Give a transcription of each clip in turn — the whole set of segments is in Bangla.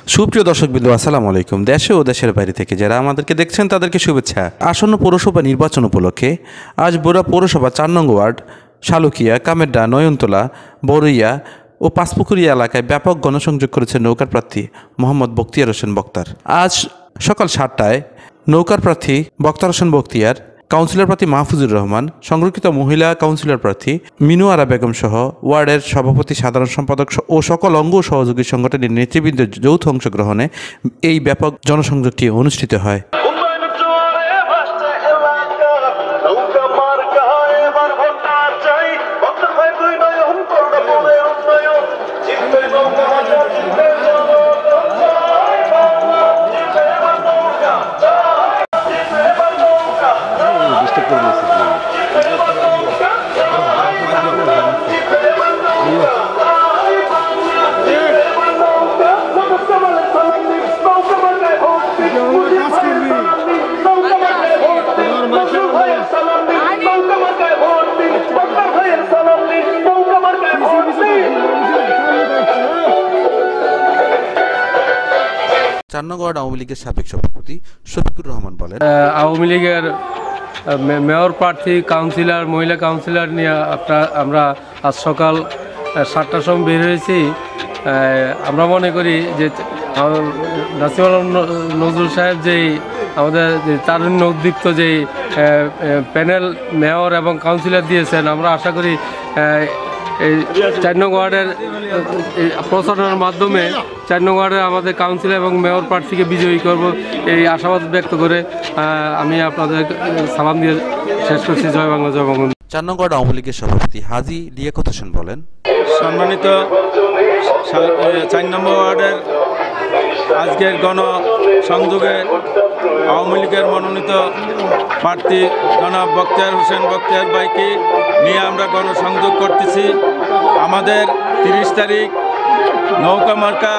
সুপ্রিয় দর্শকবৃন্দ, আসসালামু আলাইকুম। দেশে ও দেশের বাইরে থেকে যারা আমাদেরকে দেখছেন তাদেরকে শুভেচ্ছা। আসন্ন পৌরসভা নির্বাচন উপলক্ষে আজ বগুড়া পৌরসভা 4 নং ওয়ার্ড শালুকিয়া, কামেরডা, নয়নতলা, বরইয়া ও পাঁচপুকুরিয়া এলাকায় ব্যাপক গণসংযোগ করেছেন নৌকার প্রার্থী মোহাম্মদ বখতিয়ার হোসেন বক্তার। আজ সকাল 7টায় নৌকার প্রার্থী বক্তার হোসেন বখতিয়ার, কাউন্সিলর প্রার্থী মাহফুজুর রহমান, সংরক্ষিত মহিলা কাউন্সিলর প্রার্থী মিনু আরা বেগম সহ ওয়ার্ডের সভাপতি, সাধারণ সম্পাদক ও সকল অঙ্গ সহযোগী সংগঠনের নেতৃবৃন্দের যৌথ অংশগ্রহণে এই ব্যাপক জনসংযোগটি অনুষ্ঠিত হয়। চান্নগড় আওয়ামী লীগের সাবেক সভাপতি শফিকুর রহমান বলেন, আওয়ামী লীগের মেয়র প্রার্থী, কাউন্সিলর, মহিলা কাউন্সিলর নিয়ে আমরা আজ সকাল 7টার সময় বের হয়েছি। আমরা মনে করি যে নাসিম আলম নজরুল সাহেব যেই আমাদের তারুণ্য উদ্দীপ্ত যেই প্যানেল মেয়র এবং কাউন্সিলর দিয়েছেন, আমরা আশা করি এই 4 নং ওয়ার্ডের প্রচারণার মাধ্যমে 4 নং ওয়ার্ডের আমাদের কাউন্সিলর এবং মেয়র প্রার্থীকে বিজয়ী করব, এই আশাবাদ ব্যক্ত করে আমি আপনাদের সালাম দিয়ে শেষ করছি। জয় বাংলা, জয় বঙ্গবন্ধু। চান্নগড় আওয়ামী লীগের সভাপতি হাজী লিয়াকত হোসেন বলেন, সম্মানিত 4 নম্বর ওয়ার্ডের আজকের গণসংযোগে আওয়ামী লীগের মনোনীত প্রার্থী জনাব বখতিয়ার হোসেন বখতিয়ার ভাইকে নিয়ে আমরা গণসংযোগ করতেছি। আমাদের 30 তারিখ নৌকা মার্কা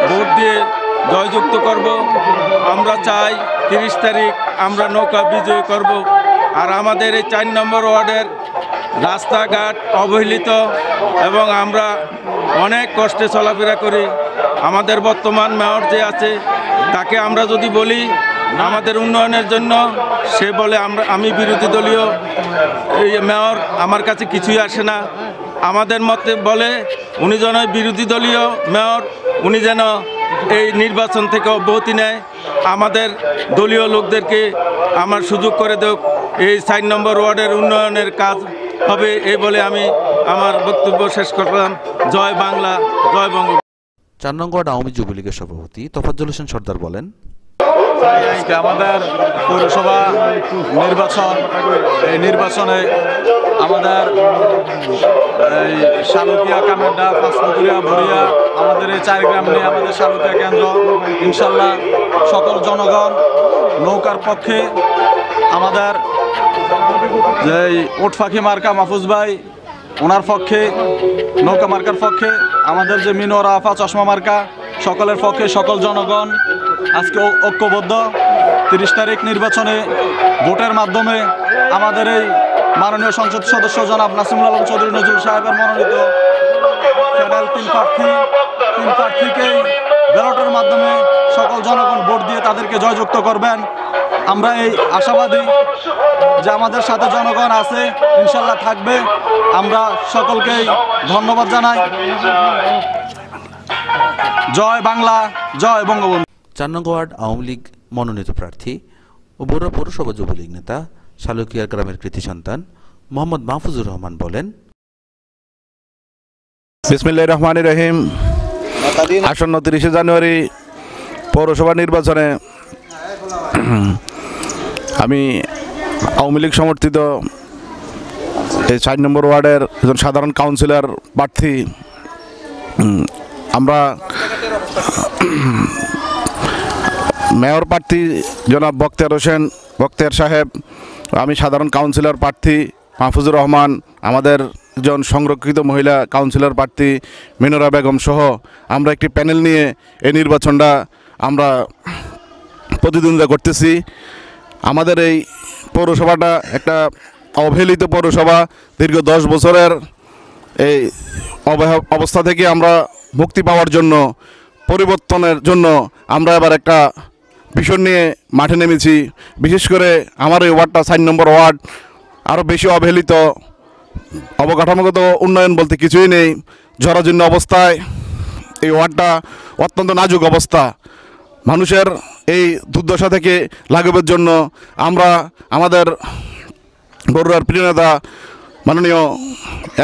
ভোট দিয়ে জয়যুক্ত করব। আমরা চাই 30 তারিখ আমরা নৌকা বিজয় করব। আর আমাদের এই 4 নম্বর ওয়ার্ডের রাস্তাঘাট অবহেলিত এবং আমরা অনেক কষ্টে চলাফেরা করি। আমাদের বর্তমান মেয়র যে আছে তাকে আমরা যদি বলি আমাদের উন্নয়নের জন্য, সে বলে আমি বিরোধী দলীয় এই মেয়র, আমার কাছে কিছুই আসে না। আমাদের মতে বলে উনি যেন বিরোধী দলীয় মেয়র, উনি যেন এই নির্বাচন থেকে অব্যাহতি নেয়, আমাদের দলীয় লোকদেরকে আমার সুযোগ করে দেব, এই 4 নম্বর ওয়ার্ডের উন্নয়নের কাজ হবে, এই বলে আমি আমার বক্তব্য শেষ করলাম। জয় বাংলা, জয় বঙ্গবন্ধু। চান্নগড় আওয়ামী যুবলীগের সভাপতি তোফাজ্জল হোসেন সর্দার বলেন, আমাদের পৌরসভা নির্বাচন, এই নির্বাচনে আমাদের এই শালুকিয়া, কামেরডা, পাঁচপুকুরিয়া, বরিয়া, আমাদের এই 4 গ্রাম নিয়ে আমাদের শালুকিয়া কেন্দ্র, ইনশাল্লাহ সকল জনগণ নৌকার পক্ষে, আমাদের যে ওটফাঁকি মার্কা মাহফুজ ভাই ওনার পক্ষে, নৌকা মার্কার পক্ষে, আমাদের যে মিনু আরা চশমা মার্কা, সকলের পক্ষে সকল জনগণ আজকে ঐক্যবদ্ধ। 30 তারিখ নির্বাচনে ভোটের মাধ্যমে আমাদের এই মাননীয় সংসদ সদস্য জনাব নাসিম আলম চৌধুরী নজরুল সাহেবের মনোনীত প্যানেল 3 প্রার্থীকেই ব্যালটের মাধ্যমে সকল জনগণ ভোট দিয়ে তাদেরকে জয়যুক্ত করবেন। আমরা এই আশাবাদী যে আমাদের সাথে জনগণ আছে, ইনশাল্লাহ থাকবে। আমরা সকলকেই ধন্যবাদ জানাই। জয় বাংলা, জয় বঙ্গবন্ধু। চান্নগড় আওয়ামী লীগ মনোনীত প্রার্থী ও বগুড়া পৌরসভা যুবলীগ নেতা, শালুকিয়া গ্রামের কৃতি সন্তান মোহাম্মদ মাহফুজুর রহমান বলেন, বিসমিল্লাহির রহমানির রহিম। আসন্ন 30 জানুয়ারি পৌরসভা নির্বাচনে আমি আওয়ামী লীগ সমর্থিত এই 4 নম্বর ওয়ার্ডের একজন সাধারণ কাউন্সিলর প্রার্থী। আমরা মেয়র প্রার্থী জনাব বখতিয়ার সাহেব, আমি সাধারণ কাউন্সিলর প্রার্থী মাহফুজুর রহমান, আমাদের একজন সংরক্ষিত মহিলা কাউন্সিলর প্রার্থী মিনু আরা বেগম সহ আমরা একটি প্যানেল নিয়ে এই নির্বাচনটা আমরা প্রতিদ্বন্দ্বিতা করতেছি। আমাদের এই পৌরসভাটা একটা অবহেলিত পৌরসভা। দীর্ঘ 10 বছরের এই অবস্থা থেকে আমরা মুক্তি পাওয়ার জন্য পরিবর্তনের জন্য আমরা এবার একটা ভীষণ নিয়ে মাঠে নেমেছি। বিশেষ করে আমার এই ওয়ার্ডটা 4 নম্বর ওয়ার্ড, আরও বেশি অবহেলিত, অবকাঠামোগত উন্নয়ন বলতে কিছুই নেই, জরাজীর্ণ অবস্থায় এই ওয়ার্ডটা, অত্যন্ত নাজুক অবস্থা। মানুষের এই দুর্দশা থেকে লাঘবের জন্য আমরা আমাদের বরুড়ার প্রিয় নেতা মাননীয়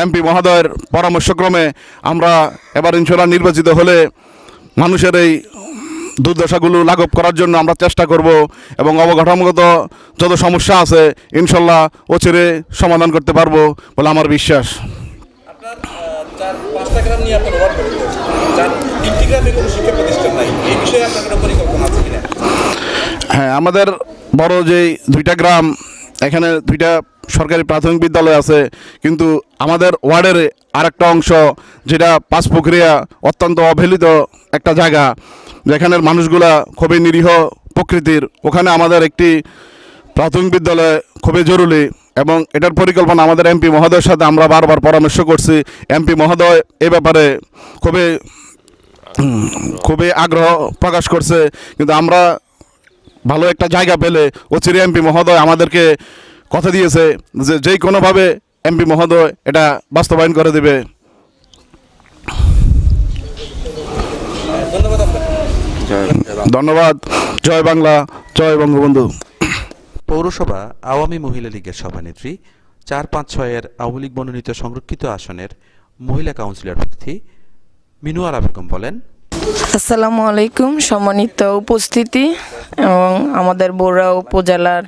এমপি মহোদয়ের পরামর্শক্রমে আমরা এবার ইনশাআল্লাহ নির্বাচিত হলে মানুষের এই দুর্দশাগুলো লাঘব করার জন্য আমরা চেষ্টা করব এবং অবকাঠামোগত যত সমস্যা আছে ইনশাল্লাহ অচিরে সমাধান করতে পারবো বলে আমার বিশ্বাস। আপনার 4-5টা গ্রাম নিয়ে আপনার ওয়ার্ড গঠিত, 3টি গ্রামে কোনো শিক্ষা প্রতিষ্ঠান নাই, এই বিষয়ে আপনার কোনো পরিকল্পনা আছে কিনা? হ্যাঁ, আমাদের বড় যে 2টা গ্রাম, এখানে 2টা সরকারি প্রাথমিক বিদ্যালয় আছে, কিন্তু আমাদের ওয়ার্ডের আরেকটা অংশ যেটা পাঁচপুকুরিয়া, অত্যন্ত অবহেলিত একটা জায়গা, যেখানের মানুষগুলা খুবই নিরীহ প্রকৃতির, ওখানে আমাদের একটি প্রাথমিক বিদ্যালয় খুবই জরুরি এবং এটার পরিকল্পনা আমাদের এমপি মহোদয়ের সাথে আমরা বারবার পরামর্শ করছি। এমপি মহোদয় এ ব্যাপারে খুবই আগ্রহ প্রকাশ করছে, কিন্তু আমরা ভালো একটা জায়গা পেলে অচিরে এমপি মহোদয় আমাদেরকে কথা দিয়েছে যে যেই কোনোভাবে এমপি মহোদয় এটা বাস্তবায়ন করে দেবে। ধন্যবাদ। জয় বাংলা, জয় বঙ্গবন্ধু। পৌরসভা আওয়ামী মহিলা লীগের সভানেত্রী 4-5-6 আওয়ামী লীগ মনোনীত সংরক্ষিত আসনের মহিলা কাউন্সিলর প্রার্থী মিনুয়ারা বেগম বলেন, আসসালামু আলাইকুম। সম্মানিত উপস্থিতি এবং আমাদের বরুড়া উপজেলার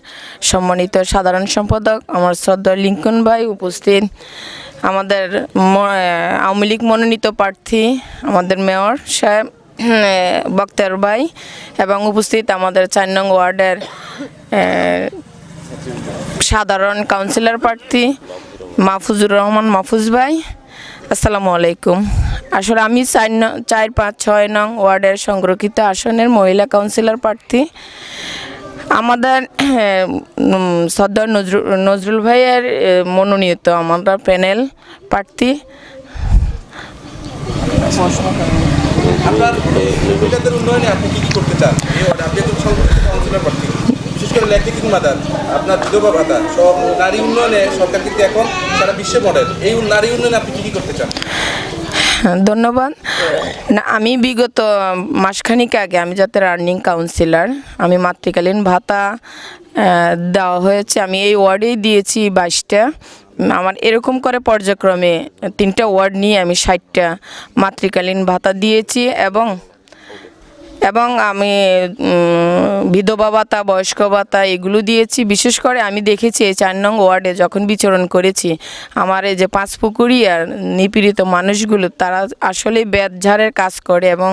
সম্মানিত সাধারণ সম্পাদক আমার শ্রদ্ধা লিঙ্কন ভাই, উপস্থিত আমাদের আওয়ামী লীগ মনোনীত প্রার্থী আমাদের মেয়র সাহেব বক্তার ভাই এবং উপস্থিত আমাদের 4 নং ওয়ার্ডের সাধারণ কাউন্সিলর প্রার্থী মাহফুজুর রহমান মাহফুজ ভাই, আসসালামু আলাইকুম। আসলে আমি 4-5-6 নং ওয়ার্ডের সংরক্ষিত আসনের মহিলা কাউন্সিলর প্রার্থী। আমাদের সর্দার নজরুল ভাইয়ের মনোনীত আমরা প্যানেল প্রার্থী। আপনার মহিলাদের উন্নয়নে আপনি কি করতে চান? আপনি একজন সংরক্ষিত কাউন্সিলর প্রার্থী, বিশেষ করে ল্যাকটিক মাদার, আপনার বিধবা ভাতা, সব নারী উন্নয়নে সরকার কিন্তু এখন সারা বিশ্বে মডেল। এই নারী উন্নয়নে আপনি কি করতে চান? ধন্যবাদ। না, আমি বিগত মাসখানিক আগে আমি যাতে রানিং কাউন্সিলর, আমি মাতৃকালীন ভাতা দেওয়া হয়েছে, আমি এই ওয়ার্ডেই দিয়েছি 22টা। আমার এরকম করে পর্যায়ক্রমে 3টা ওয়ার্ড নিয়ে আমি 60টা মাতৃকালীন ভাতা দিয়েছি এবং আমি বিধবা ভাতা, বয়স্ক ভাতা এগুলো দিয়েছি। বিশেষ করে আমি দেখেছি এই 4 নং ওয়ার্ডে যখন বিচরণ করেছি, আমার এই যে পাঁচপুকুরিয়ার নিপীড়িত মানুষগুলো তারা আসলে বেতঝাড়ের কাজ করে এবং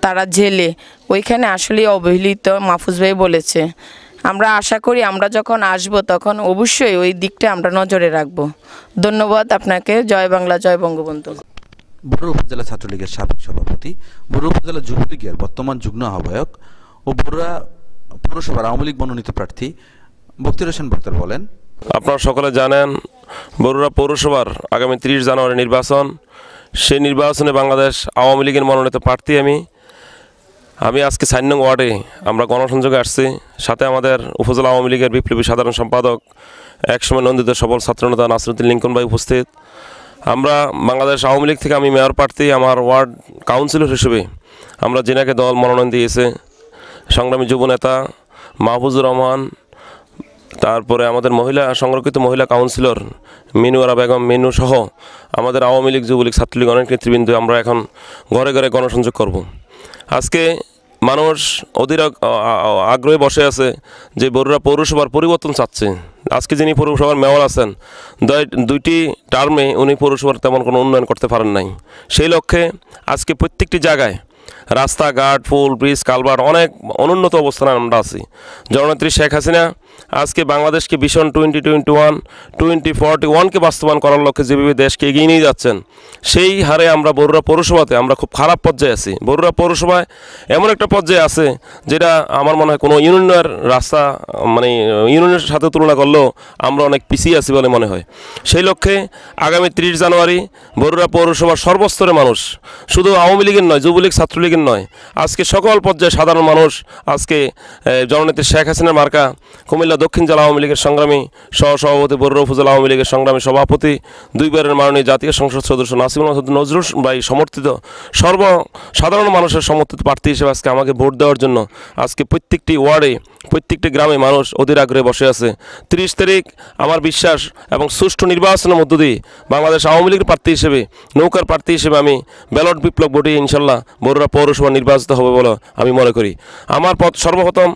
তারা জেলে, ওইখানে আসলে অবহেলিত। মাহফুজ ভাই বলেছে, আমরা আশা করি আমরা যখন আসব তখন অবশ্যই ওই দিকটা আমরা নজরে রাখব। ধন্যবাদ আপনাকে। জয় বাংলা, জয় বঙ্গবন্ধু। বরুড়া উপজেলা ছাত্রলীগের সাবেক সভাপতি, বরুড়া উপজেলা যুবলীগের বর্তমান যুগ্ম আহ্বায়ক ও বরুড়া পৌরসভার আওয়ামী লীগ মনোনীত প্রার্থী বক্তির হোসেন বক্তার বলেন, আপনারা সকলে জানেন বরুড়া পৌরসভার আগামী 30 জানুয়ারি নির্বাচন। সেই নির্বাচনে বাংলাদেশ আওয়ামী লীগের মনোনীত প্রার্থী আমি আজকে 4 নং ওয়ার্ডে আমরা গণসংযোগে আসছি। সাথে আমাদের উপজেলা আওয়ামী লীগের বিপ্লবী সাধারণ সম্পাদক, একসময় নন্দিত সফল ছাত্রনেতা নাসিরউদ্দিন লিঙ্কন ভাই উপস্থিত। আমরা বাংলাদেশ আওয়ামী লীগ থেকে আমি মেয়র প্রার্থী, আমার ওয়ার্ড কাউন্সিলর হিসেবে আমরা যিনাকে দল মনোনয়ন দিয়েছে সংগ্রামী যুবনেতা মাহফুজুর রহমান, তারপরে আমাদের সংরক্ষিত মহিলা কাউন্সিলর মিনুয়ারা বেগম মিনু সহ আমাদের আওয়ামী লীগ, যুবলীগ, ছাত্রলীগ অনেক নেতৃবৃন্দ আমরা এখন ঘরে ঘরে গণসংযোগ করব। আজকে মানুষ অধীর আগ্রহে বসে আছে যে বরুড়া পৌরসভার পরিবর্তন চাচ্ছে। আজকে যিনি পৌরসভার মেয়র আছেন, 2টি টার্মে উনি পৌরসভার তেমন কোনো উন্নয়ন করতে পারেন নাই। সেই লক্ষ্যে আজকে প্রত্যেকটি জায়গায় রাস্তাঘাট, ফুল, ব্রিজ, কালভার্ট অনেক অনুন্নত অবস্থানে আমরা আছি। জননেত্রী শেখ হাসিনা আজকে বাংলাদেশকে ভিশন 2021, 2041কে বাস্তবায়ন করার লক্ষ্যে যেভাবে দেশকে এগিয়ে নিয়ে যাচ্ছেন, সেই হারে আমরা বরুড়া পৌরসভাতে আমরা খুব খারাপ পর্যায়ে আছি। বরুড়া পৌরসভায় এমন একটা পর্যায়ে আছে যেটা আমার মনে হয় কোনো ইউনিয়নের রাস্তা, মানে ইউনিয়নের সাথে তুলনা করলেও আমরা অনেক পিছিয়ে আছি বলে মনে হয়। সেই লক্ষ্যে আগামী 30 জানুয়ারি বরুড়া পৌরসভার সর্বস্তরের মানুষ, শুধু আওয়ামী লীগের নয়, যুবলীগ, ছাত্রলীগের একদিন নয়, আজকে সকল পর্যায়ে সাধারণ মানুষ আজকে জননেত্রী শেখ হাসিনার মার্কা কুমিল্লা দক্ষিণ জেলা আওয়ামী লীগের সংগ্রামী সহসভাপতি, বরুড়া উপজেলা আওয়ামী লীগের সংগ্রামী সভাপতি, 2 বারের মাননীয় জাতীয় সংসদ সদস্য নাসিমুল হাসান নজরুল ভাই সমর্থিত সাধারণ মানুষের সমর্থিত প্রার্থী হিসেবে আজকে আমাকে ভোট দেওয়ার জন্য আজকে প্রত্যেকটি ওয়ার্ডে, প্রত্যেকটি গ্রামে মানুষ অধীর আগ্রহে বসে আছে। 30 তারিখ আমার বিশ্বাস এবং সুষ্ঠু নির্বাচনের মধ্য দিয়ে বাংলাদেশ আওয়ামী লীগের প্রার্থী হিসেবে, নৌকার প্রার্থী হিসেবে আমি ব্যালট বিপ্লব ভোটে ইনশাল্লাহ বরুড়া পৌরসভা নির্বাচিত হবে বলে আমি মনে করি। আমার সর্বপ্রথম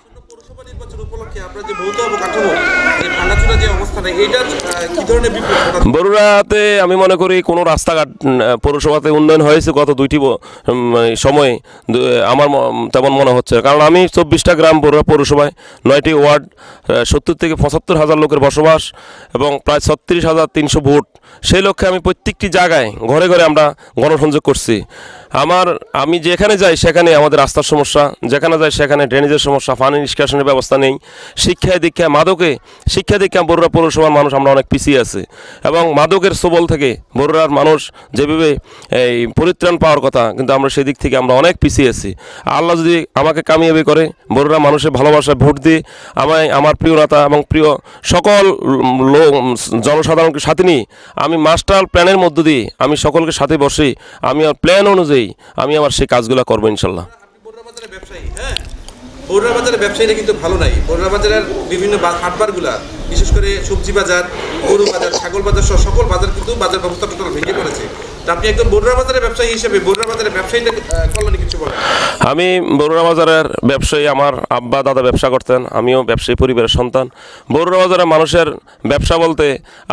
বরুড়াতে আমি মনে করি কোনো রাস্তাঘাট পৌরসভাতে উন্নয়ন হয়েছে গত 2টি সময়ে আমার তেমন মনে হচ্ছে, কারণ আমি 24টা গ্রাম বরুড়া পৌরসভায়, 9টি ওয়ার্ড, 70 থেকে 75 হাজার লোকের বসবাস এবং প্রায় 36,300 ভোট। সেই লক্ষ্যে আমি প্রত্যেকটি জায়গায় ঘরে ঘরে আমরা গণসংযোগ করছি। আমি যেখানে যাই সেখানে আমাদের রাস্তার সমস্যা, যেখানে যাই সেখানে ড্রেনেজের সমস্যা, পানি নিষ্কাশনের ব্যবস্থা নেই, শিক্ষা দীক্ষা বরুড়া পৌরসভার মানুষ আমরা অনেক পিছিয়ে আছে এবং মাদকের সবল থেকে বরুড়ার মানুষ যেভাবে এই পরিত্রাণ পাওয়ার কথা, কিন্তু আমরা সেদিক থেকে আমরা অনেক পিছিয়ে আছি। আল্লাহ যদি আমাকে কামিয়াবি করে বরুড়া মানুষের ভালোবাসায় ভোট দিয়ে আমার প্রিয় নেতা এবং প্রিয় সকল জনসাধারণকে সাথে নিয়ে আমি মাস্টার প্ল্যানের মধ্য দিয়ে আমি সকলকে সাথে বসে আমি আমার প্ল্যান অনুযায়ী আমি আমার সেই কাজগুলো করবো ইনশাল্লাহ। বরুড়া বাজারের ব্যবসায়ীরা কিন্তু ভালো নাই। বরুড়া বাজারের বিভিন্ন হাটবারগুলা, বিশেষ করে সবজি বাজার, গরু বাজার, ছাগল বাজার সহ সকল বাজার কিন্তু বাজার ব্যবস্থা টোটাল ভেঙে পড়েছে। আপনি একদম বরুড়া বাজারের ব্যবসায়ী হিসেবে বরুড়া বাজারের ব্যবসায়ীদের কল্যাণে কিছু বলেন। আমি বরুড়া বাজারের ব্যবসায়ী, আমার আব্বা দাদা ব্যবসা করতেন, আমিও ব্যবসায়ী পরিবারের সন্তান। বরুড়া বাজারের মানুষের ব্যবসা বলতে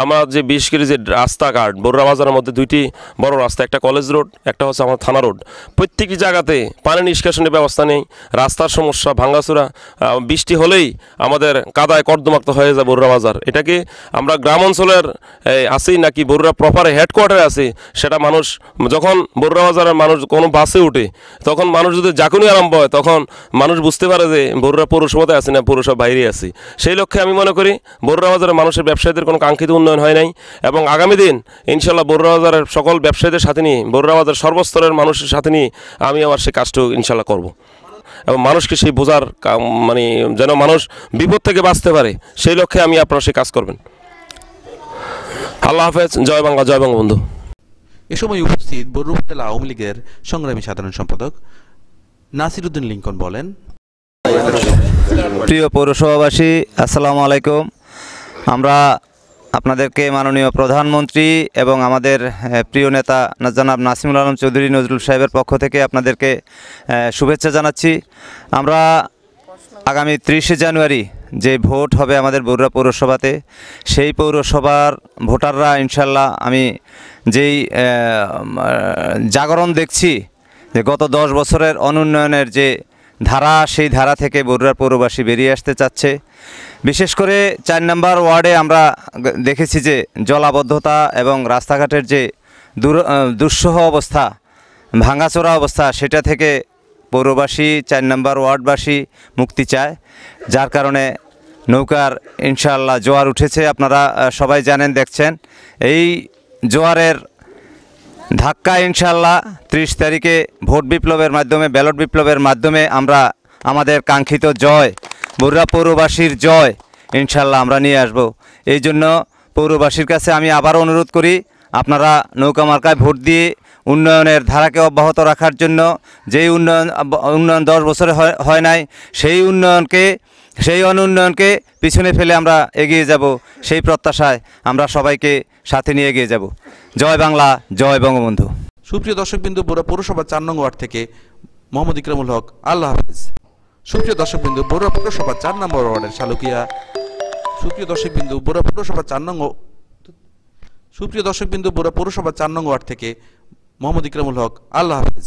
আমার যে 20 কিলো যে রাস্তাঘাট, বরুড়া বাজারের মধ্যে 2টি বড় রাস্তা, একটা কলেজ রোড, একটা হচ্ছে আমার থানা রোড। প্রত্যেকটি জায়গাতে পানি নিষ্কাশনের ব্যবস্থা নেই, রাস্তার সমস্যা, ভাঙ্গাচুরা, বৃষ্টি হলেই আমাদের কাদায় কর্দমাক্ত হয়ে যায় বরুড়া বাজার। এটাকে আমরা গ্রাম অঞ্চলের আছি নাকি বরুড়া প্রপারে হেডকোয়ার্টারে আছি, সেটা মানুষ যখন বরুড়া বাজারের মানুষ কোনো বাসে উঠে তখন মানুষ যদি জাকুনি আরম্ভ হয় তখন মানুষ বুঝতে পারে যে বরুড়া পৌরসভাতে আছি না পৌরসভা বাইরে আছি। সেই লক্ষ্যে আমি মনে করি বরুড়া বাজারের মানুষের ব্যবসায়ীদের কোনো কাঙ্ক্ষিত উন্নয়ন হয় নাই এবং আগামী দিন ইনশাল্লাহ বরুড়া বাজারের সকল ব্যবসায়ীদের সাথে নিয়ে, বরুড়া বাজার সর্বস্তরের মানুষের সাথে নিয়ে আমি আমার সেই কাজটা ইনশাল্লাহ করব এবং মানুষকে সেই বোঝার যেন মানুষ বিপদ থেকে বাঁচতে পারে সেই লক্ষ্যে আমি আপনারা সেই কাজ করবেন। আল্লাহ হাফেজ। জয় বাংলা, জয় বঙ্গবন্ধু। এ সময় উপস্থিত বরুড়া উপজেলা আওয়ামী লীগের সংগ্রামী সাধারণ সম্পাদক নাসির উদ্দিন লিঙ্কন বলেন, প্রিয় পৌরসভাবাসী, আসসালামু আলাইকুম। আমরা আপনাদেরকে মাননীয় প্রধানমন্ত্রী এবং আমাদের প্রিয় নেতা জনাব নাসিমুল আলম চৌধুরী নজরুল সাহেবের পক্ষ থেকে আপনাদেরকে শুভেচ্ছা জানাচ্ছি। আমরা আগামী 30শে জানুয়ারি যে ভোট হবে আমাদের বরুড়া পৌরসভাতে, সেই পৌরসভার ভোটাররা ইনশাল্লাহ আমি যেই জাগরণ দেখছি যে গত 10 বছরের অনুন্নয়নের যে ধারা, সেই ধারা থেকে বরুড়ার পৌরবাসী বেরিয়ে আসতে চাচ্ছে। বিশেষ করে 4 নম্বর ওয়ার্ডে আমরা দেখেছি যে জলাবদ্ধতা এবং রাস্তাঘাটের যে দুঃসহ অবস্থা, ভাঙাচোরা অবস্থা, সেটা থেকে পৌরবাসী 4 নম্বর ওয়ার্ডবাসী মুক্তি চায়, যার কারণে নৌকার ইনশাআল্লাহ জোয়ার উঠেছে। আপনারা সবাই জানেন, দেখছেন। এই জোয়ারের ধাক্কা ইনশাআল্লাহ 30 তারিখে ভোট বিপ্লবের মাধ্যমে, ব্যালট বিপ্লবের মাধ্যমে আমরা আমাদের কাঙ্ক্ষিত জয়, বরুড়া পৌরবাসীর জয় ইনশাআল্লাহ আমরা নিয়ে আসব। এই জন্য পৌরবাসীর কাছে আমি আবারও অনুরোধ করি, আপনারা নৌকা মার্কায় ভোট দিয়ে উন্নয়নের ধারাকে অব্যাহত রাখার জন্য, যেই উন্নয়ন 10 বছরে হয় নাই, সেই অনুন্নয়নকে পিছনে ফেলে আমরা এগিয়ে যাব, সেই প্রত্যাশায় আমরা সবাইকে সাথে নিয়ে এগিয়ে যাব। জয় বাংলা, জয় বঙ্গবন্ধু। সুপ্রিয় দর্শকবিন্দু, বরুড়া পৌরসভা 4 নং ওয়ার্ড থেকে মোহাম্মদ ইকরামুল হক, আল্লাহ হাফেজ। সুপ্রিয় দর্শকবিন্দু, বরুড়া পৌরসভা 4 নম্বর ওয়ার্ডের শালুকিয়া, সুপ্রিয় দর্শকবিন্দু, বরুড়া পৌরসভা 4 নং ওয়ার্ড থেকে মোহাম্মদ ইকরামুল হক, আল্লাহ হাফেজ।